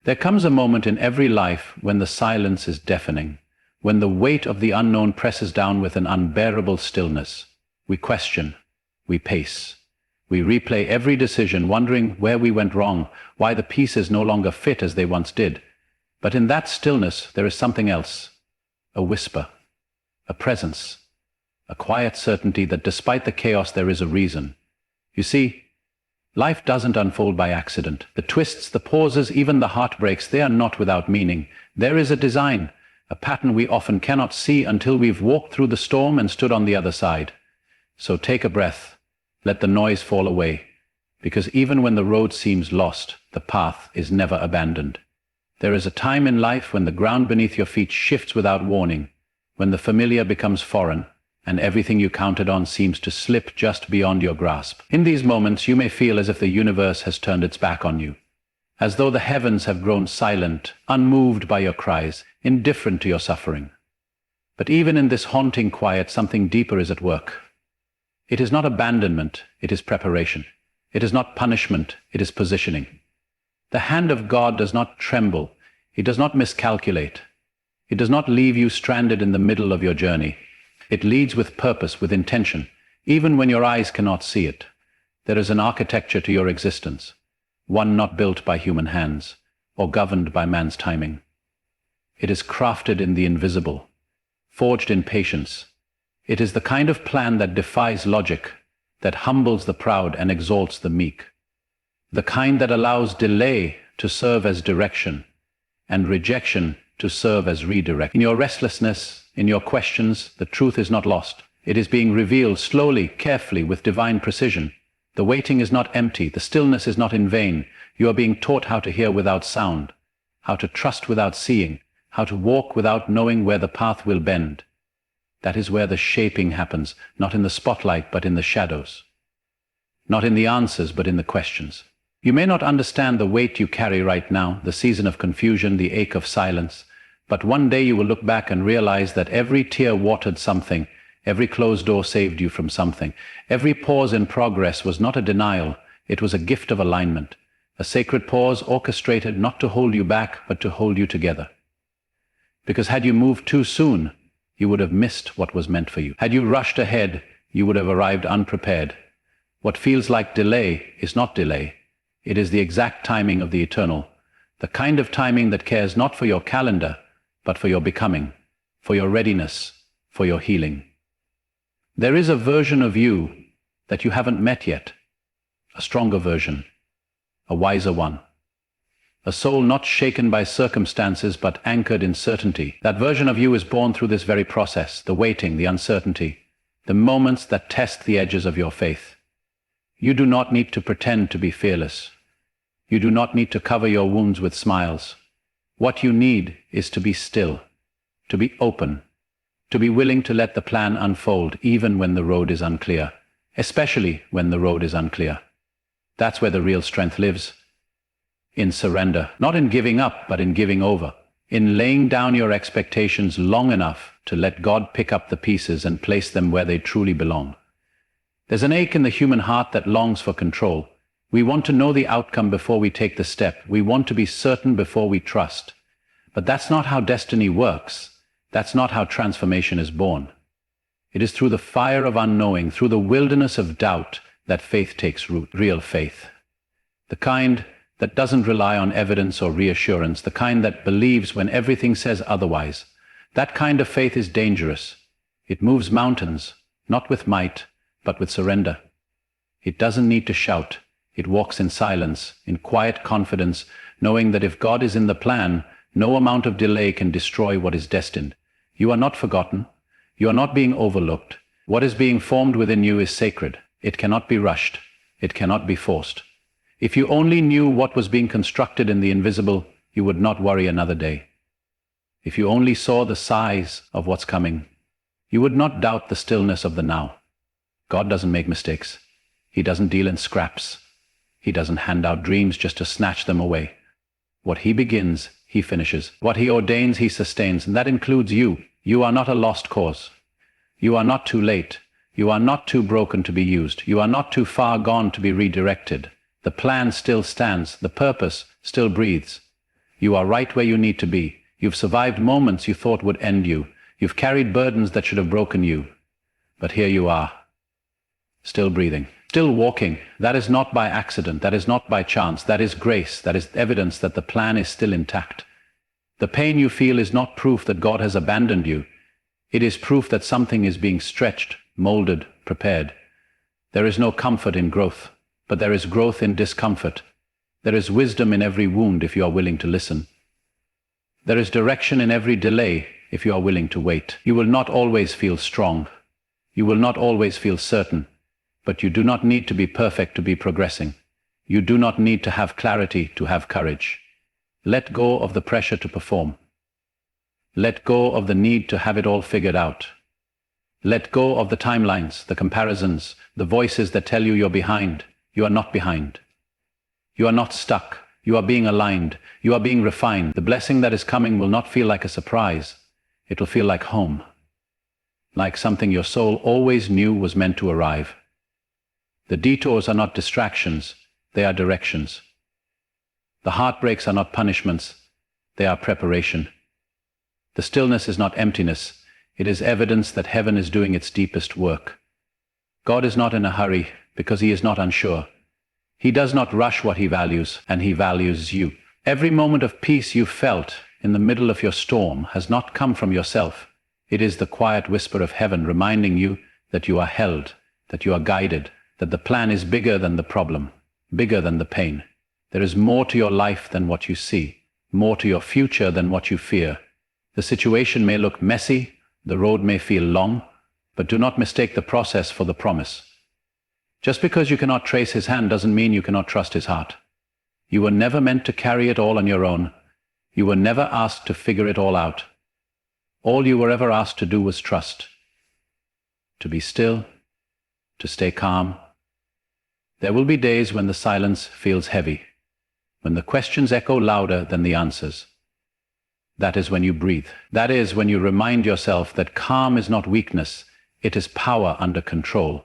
There comes a moment in every life when the silence is deafening, when the weight of the unknown presses down with an unbearable stillness. We question, we pace, we replay every decision, wondering where we went wrong, why the pieces no longer fit as they once did. But in that stillness there is something else, a whisper, a presence, a quiet certainty that despite the chaos there is a reason. You see, life doesn't unfold by accident. The twists, the pauses, even the heartbreaks, they are not without meaning. There is a design, a pattern we often cannot see until we've walked through the storm and stood on the other side. So take a breath, let the noise fall away, because even when the road seems lost, the path is never abandoned. There is a time in life when the ground beneath your feet shifts without warning, when the familiar becomes foreign, and everything you counted on seems to slip just beyond your grasp. In these moments, you may feel as if the universe has turned its back on you, as though the heavens have grown silent, unmoved by your cries, indifferent to your suffering. But even in this haunting quiet, something deeper is at work. It is not abandonment, it is preparation. It is not punishment, it is positioning. The hand of God does not tremble, it does not miscalculate. It does not leave you stranded in the middle of your journey. It leads with purpose, with intention, even when your eyes cannot see it. There is an architecture to your existence, one not built by human hands, or governed by man's timing. It is crafted in the invisible, forged in patience. It is the kind of plan that defies logic, that humbles the proud and exalts the meek. The kind that allows delay to serve as direction, and rejection to serve as redirect. In your restlessness, in your questions, the truth is not lost. It is being revealed slowly, carefully, with divine precision. The waiting is not empty, the stillness is not in vain. You are being taught how to hear without sound, how to trust without seeing, how to walk without knowing where the path will bend. That is where the shaping happens, not in the spotlight but in the shadows. Not in the answers but in the questions. You may not understand the weight you carry right now, the season of confusion, the ache of silence, but one day you will look back and realize that every tear watered something, every closed door saved you from something. Every pause in progress was not a denial, it was a gift of alignment, a sacred pause orchestrated not to hold you back but to hold you together. Because had you moved too soon, you would have missed what was meant for you. Had you rushed ahead, you would have arrived unprepared. What feels like delay is not delay. It is the exact timing of the eternal, the kind of timing that cares not for your calendar, but for your becoming, for your readiness, for your healing. There is a version of you that you haven't met yet, a stronger version, a wiser one, a soul not shaken by circumstances but anchored in certainty. That version of you is born through this very process, the waiting, the uncertainty, the moments that test the edges of your faith. You do not need to pretend to be fearless. You do not need to cover your wounds with smiles. What you need is to be still, to be open, to be willing to let the plan unfold even when the road is unclear, especially when the road is unclear. That's where the real strength lives. In surrender, not in giving up, but in giving over, in laying down your expectations long enough to let God pick up the pieces and place them where they truly belong. There's an ache in the human heart that longs for control. We want to know the outcome before we take the step. We want to be certain before we trust. But that's not how destiny works. That's not how transformation is born. It is through the fire of unknowing, through the wilderness of doubt, that faith takes root, real faith. The kind that doesn't rely on evidence or reassurance, the kind that believes when everything says otherwise. That kind of faith is dangerous. It moves mountains, not with might, but with surrender. It doesn't need to shout. It walks in silence, in quiet confidence, knowing that if God is in the plan, no amount of delay can destroy what is destined. You are not forgotten. You are not being overlooked. What is being formed within you is sacred. It cannot be rushed. It cannot be forced. If you only knew what was being constructed in the invisible, you would not worry another day. If you only saw the size of what's coming, you would not doubt the stillness of the now. God doesn't make mistakes. He doesn't deal in scraps. He doesn't hand out dreams just to snatch them away. What he begins, he finishes. What he ordains, he sustains, and that includes you. You are not a lost cause. You are not too late. You are not too broken to be used. You are not too far gone to be redirected. The plan still stands. The purpose still breathes. You are right where you need to be. You've survived moments you thought would end you. You've carried burdens that should have broken you. But here you are, still breathing, still walking. That is not by accident. That is not by chance. That is grace. That is evidence that the plan is still intact. The pain you feel is not proof that God has abandoned you. It is proof that something is being stretched, molded, prepared. There is no comfort in growth, but there is growth in discomfort. There is wisdom in every wound if you are willing to listen. There is direction in every delay if you are willing to wait. You will not always feel strong. You will not always feel certain, but you do not need to be perfect to be progressing. You do not need to have clarity to have courage. Let go of the pressure to perform. Let go of the need to have it all figured out. Let go of the timelines, the comparisons, the voices that tell you you're behind. You are not behind. You are not stuck. You are being aligned. You are being refined. The blessing that is coming will not feel like a surprise. It will feel like home. Like something your soul always knew was meant to arrive. The detours are not distractions. They are directions. The heartbreaks are not punishments. They are preparation. The stillness is not emptiness. It is evidence that heaven is doing its deepest work. God is not in a hurry because he is not unsure. He does not rush what he values, and he values you. Every moment of peace you felt in the middle of your storm has not come from yourself. It is the quiet whisper of heaven reminding you that you are held, that you are guided, that the plan is bigger than the problem, bigger than the pain. There is more to your life than what you see, more to your future than what you fear. The situation may look messy, the road may feel long, but do not mistake the process for the promise. Just because you cannot trace his hand doesn't mean you cannot trust his heart. You were never meant to carry it all on your own. You were never asked to figure it all out. All you were ever asked to do was trust. To be still, to stay calm. There will be days when the silence feels heavy, when the questions echo louder than the answers. That is when you breathe. That is when you remind yourself that calm is not weakness, it is power under control.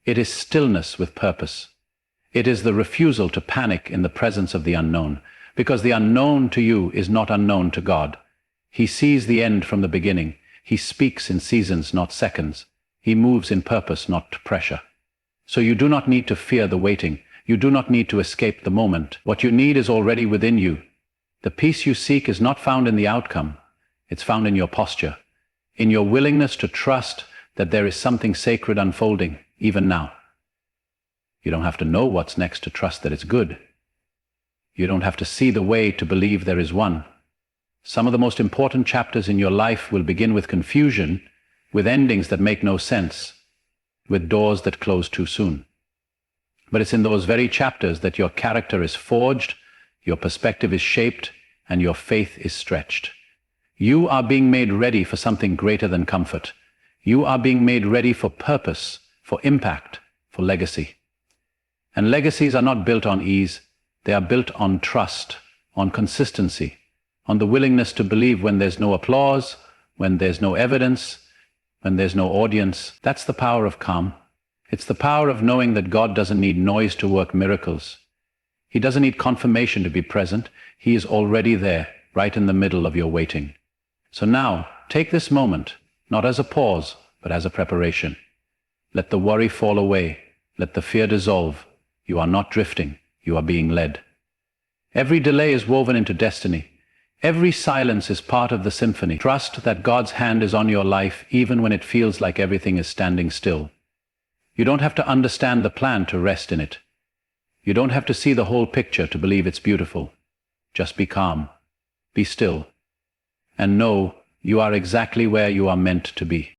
It is stillness with purpose. It is the refusal to panic in the presence of the unknown, because the unknown to you is not unknown to God. He sees the end from the beginning. He speaks in seasons, not seconds. He moves in purpose, not pressure. So you do not need to fear the waiting. You do not need to escape the moment. What you need is already within you. The peace you seek is not found in the outcome. It's found in your posture, in your willingness to trust that there is something sacred unfolding, even now. You don't have to know what's next to trust that it's good. You don't have to see the way to believe there is one. Some of the most important chapters in your life will begin with confusion, with endings that make no sense, with doors that close too soon. But it's in those very chapters that your character is forged, your perspective is shaped, and your faith is stretched. You are being made ready for something greater than comfort. You are being made ready for purpose, for impact, for legacy. And legacies are not built on ease. They are built on trust, on consistency, on the willingness to believe when there's no applause, when there's no evidence, when there's no audience. That's the power of calm. It's the power of knowing that God doesn't need noise to work miracles. He doesn't need confirmation to be present. He is already there, right in the middle of your waiting. So now, take this moment, not as a pause, but as a preparation. Let the worry fall away. Let the fear dissolve. You are not drifting. You are being led. Every delay is woven into destiny. Every silence is part of the symphony. Trust that God's hand is on your life even when it feels like everything is standing still. You don't have to understand the plan to rest in it. You don't have to see the whole picture to believe it's beautiful. Just be calm. Be still. And know you are exactly where you are meant to be.